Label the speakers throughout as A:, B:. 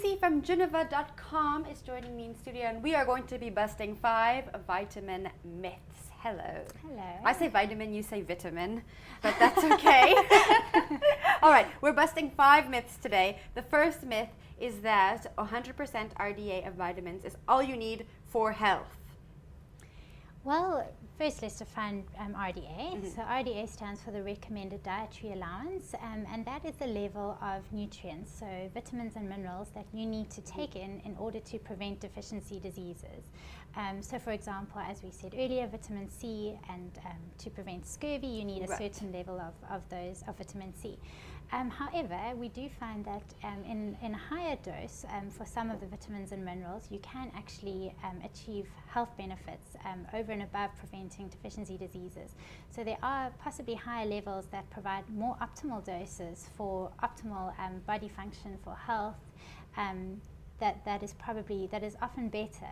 A: Lucy from Geneva.com is joining me in studio, and we are going to be busting 5 vitamin myths. Hello.
B: Hello.
A: I say vitamin, you say vitamin, but that's okay. All right, we're busting 5 myths today. The first myth is that 100% RDA of vitamins is all you need for health.
B: Well, first let's define RDA. So RDA stands for the recommended dietary allowance, and that is the level of nutrients, so vitamins and minerals that you need to take in order to prevent deficiency diseases. So for example, as we said earlier, vitamin C, and to prevent scurvy you need a certain level of vitamin C. However, we do find that in a higher dose for some of the vitamins and minerals, you can actually achieve health benefits over and above preventing deficiency diseases. So there are possibly higher levels that provide more optimal doses for optimal body function, for health. That is often better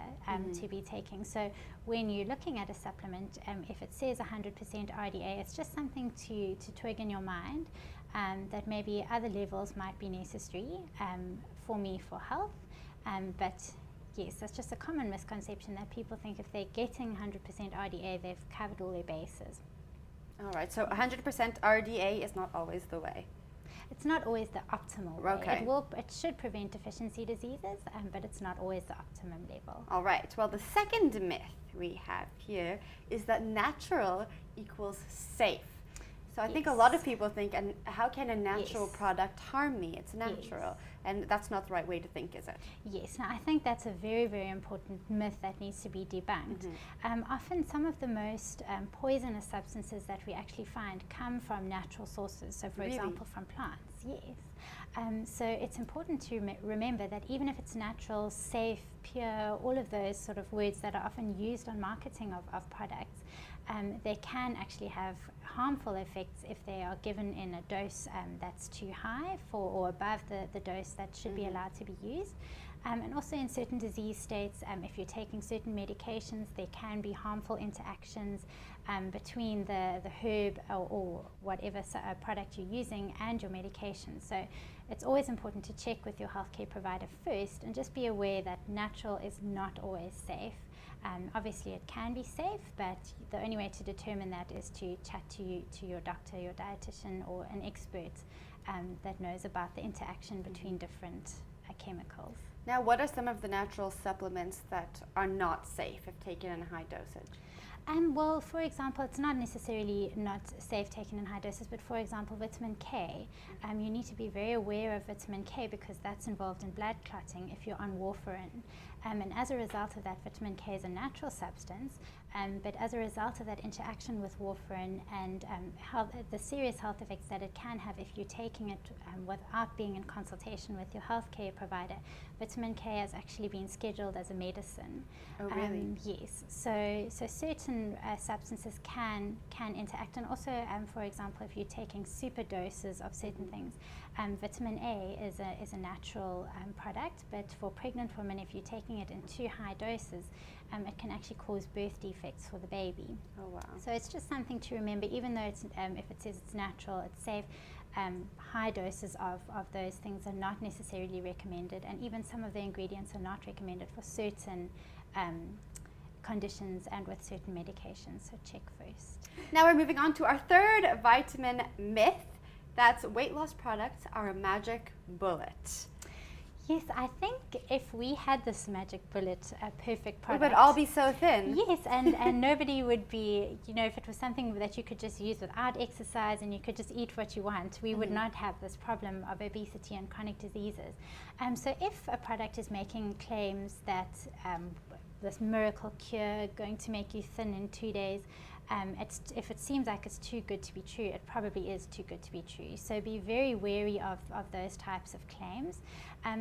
B: to be taking. So when you're looking at a supplement, if it says 100% RDA, it's just something to twig in your mind. That maybe other levels might be necessary for me for health, but yes, that's just a common misconception that people think if they're getting 100% RDA, they've covered all their bases.
A: All right, so 100% RDA is not always the way.
B: It's not always the optimal way.
A: Okay.
B: It should prevent deficiency diseases, but it's not always the optimum level.
A: All right, well, the second myth we have here is that natural equals safe. So I think a lot of people think, and how can a natural product harm me? It's natural. And that's not the right way to think, is it?
B: Yes, now I think that's a very, very important myth that needs to be debunked. Often some of the most poisonous substances that we actually find come from natural sources. So for example, from plants, yes. So it's important to remember that even if it's natural, safe, pure, all of those sort of words that are often used on marketing of products, they can actually have harmful effects if they are given in a dose that's too high or above the dose that should be allowed to be used. And also in certain disease states, if you're taking certain medications, there can be harmful interactions between the herb or whatever product you're using and your medication. So it's always important to check with your healthcare provider first and just be aware that natural is not always safe. Obviously it can be safe, but the only way to determine that is to chat to your doctor, your dietitian, or an expert that knows about the interaction between different chemicals.
A: Now, what are some of the natural supplements that are not safe if taken in high dosage?
B: Well, for example, it's not necessarily not safe taken in high doses, but for example, vitamin K, you need to be very aware of vitamin K because that's involved in blood clotting if you're on warfarin. And as a result of that, vitamin K is a natural substance, but as a result of that interaction with warfarin and the serious health effects that it can have if you're taking it without being in consultation with your healthcare provider, vitamin K has actually been scheduled as a medicine.
A: Oh, really?
B: Yes. So certain substances can interact, and also, for example, if you're taking super doses of certain things, vitamin A is a natural product, but for pregnant women, if you're taking it in too high doses, it can actually cause birth defects for the baby.
A: Oh, wow.
B: So it's just something to remember, even though it's, if it says it's natural, it's safe, high doses of those things are not necessarily recommended, and even some of the ingredients are not recommended for certain conditions and with certain medications, so check first.
A: Now we're moving on to our third vitamin myth. That's weight loss products are a magic bullet.
B: Yes, I think if we had this magic bullet, a perfect product,
A: We would all be so thin.
B: Yes, and nobody would be, if it was something that you could just use without exercise and you could just eat what you want, we would not have this problem of obesity and chronic diseases. So if a product is making claims that this miracle cure going to make you thin in 2 days, if it seems like it's too good to be true, it probably is too good to be true. So be very wary of those types of claims.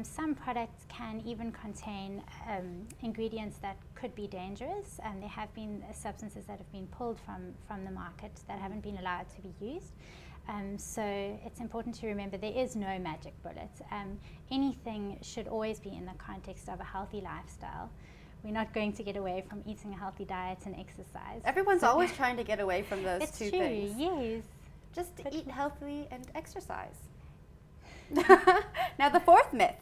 B: Some products can even contain ingredients that could be dangerous. There have been substances that have been pulled from the market that haven't been allowed to be used. So it's important to remember there is no magic bullet. Anything should always be in the context of a healthy lifestyle. We're not going to get away from eating a healthy diet and exercise.
A: Everyone's always trying to get away from those
B: it's
A: two
B: true,
A: things.
B: Yes.
A: Just eat healthily and exercise. Now the fourth myth.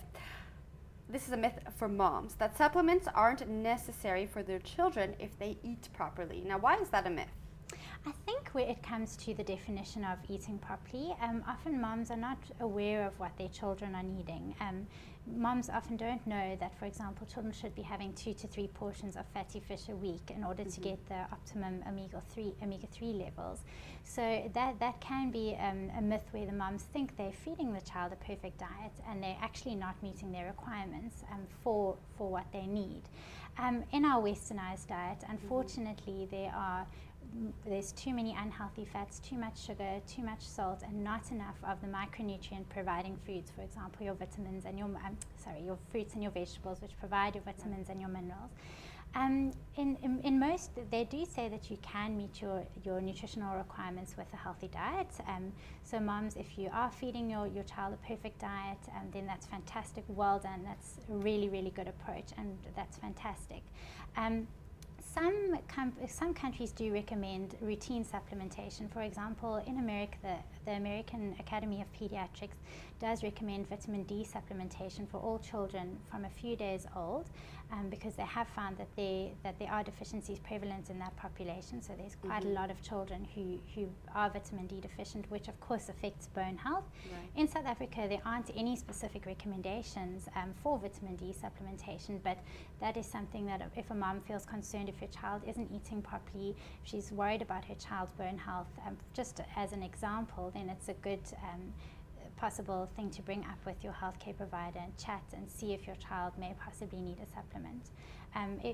A: this is a myth for moms, that supplements aren't necessary for their children if they eat properly. Now, why is that a myth?
B: I think where it comes to the definition of eating properly, often moms are not aware of what their children are needing. Moms often don't know that, for example, children should be having 2 to 3 portions of fatty fish a week in order to get the optimum omega-3 levels. So that can be a myth where the moms think they're feeding the child a perfect diet and they're actually not meeting their requirements for what they need. In our westernized diet, unfortunately, there's too many unhealthy fats, too much sugar, too much salt, and not enough of the micronutrient providing foods. For example, your vitamins and your fruits and your vegetables, which provide your vitamins and your minerals. In most, they do say that you can meet your nutritional requirements with a healthy diet. So moms, if you are feeding your child a perfect diet, then that's fantastic. Well done. That's a really, really good approach, and that's fantastic. Some countries do recommend routine supplementation. For example, in America, the American Academy of Pediatrics does recommend vitamin D supplementation for all children from a few days old, because they have found that there are deficiencies prevalent in that population. So there's quite a lot of children who are vitamin D deficient, which of course affects bone health. Right. In South Africa, there aren't any specific recommendations for vitamin D supplementation, but that is something that if a mom feels concerned if her child isn't eating properly, if she's worried about her child's bone health, just as an example, then it's a good possible thing to bring up with your healthcare provider and chat and see if your child may possibly need a supplement.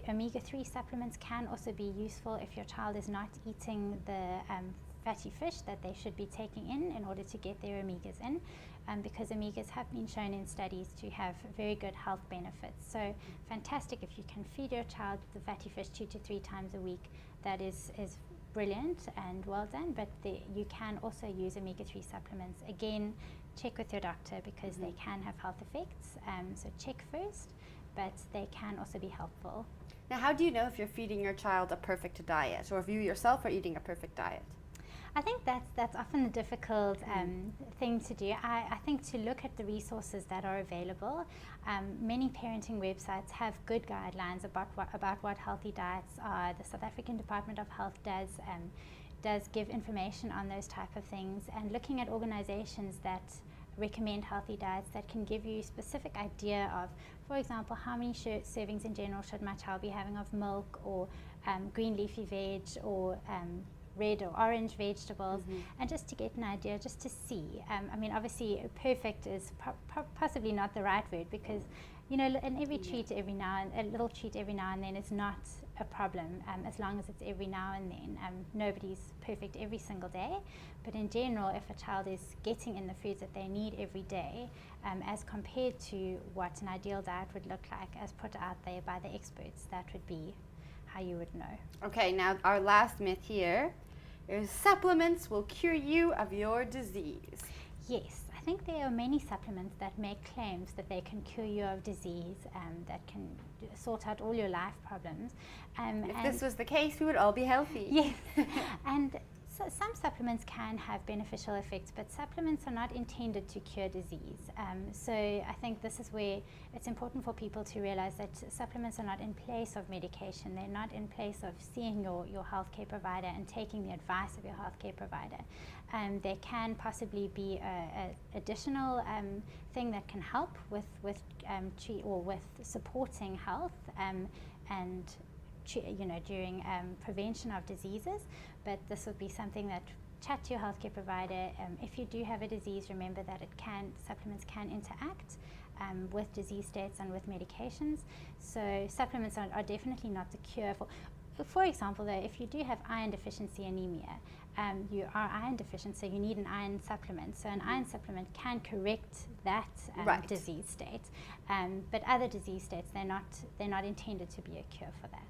B: Omega-3 supplements can also be useful if your child is not eating the fatty fish that they should be taking in order to get their omegas in, because omegas have been shown in studies to have very good health benefits. So fantastic if you can feed your child the fatty fish 2 to 3 times a week. That is brilliant and well done, but you can also use omega-3 supplements. Again, check with your doctor because they can have health effects, so check first, but they can also be helpful.
A: Now, how do you know if you're feeding your child a perfect diet, or if you yourself are eating a perfect diet?
B: I think that's often a difficult thing to do. I think to look at the resources that are available. Many parenting websites have good guidelines about what healthy diets are. The South African Department of Health does give information on those type of things, and looking at organizations that recommend healthy diets that can give you specific idea of, for example, how many servings in general should my child be having of milk, or green leafy veg, or red or orange vegetables, and just to get an idea, just to see. I mean, obviously, perfect is possibly not the right word, because, you know, and every treat every now and a little treat every now and then is not a problem, as long as it's every now and then. Nobody's perfect every single day, but in general, if a child is getting in the foods that they need every day, as compared to what an ideal diet would look like as put out there by the experts, that would be how you would know.
A: Okay, now our last myth here is supplements will cure you of your disease.
B: Yes, I think there are many supplements that make claims that they can cure you of disease, that can sort out all your life problems.
A: If this was the case, we would all be healthy.
B: Yes, and so some supplements can have beneficial effects, but supplements are not intended to cure disease. So I think this is where it's important for people to realize that supplements are not in place of medication. They're not in place of seeing your healthcare provider and taking the advice of your healthcare provider. There can possibly be an additional thing that can help with supporting health and during prevention of diseases, but this would be something that chat to your healthcare provider. If you do have a disease, remember that supplements can interact with disease states and with medications. So supplements are definitely not the cure for example, though, if you do have iron deficiency anemia, you are iron deficient, so you need an iron supplement. So an iron supplement can correct that disease state, but other disease states, they're not intended to be a cure for that.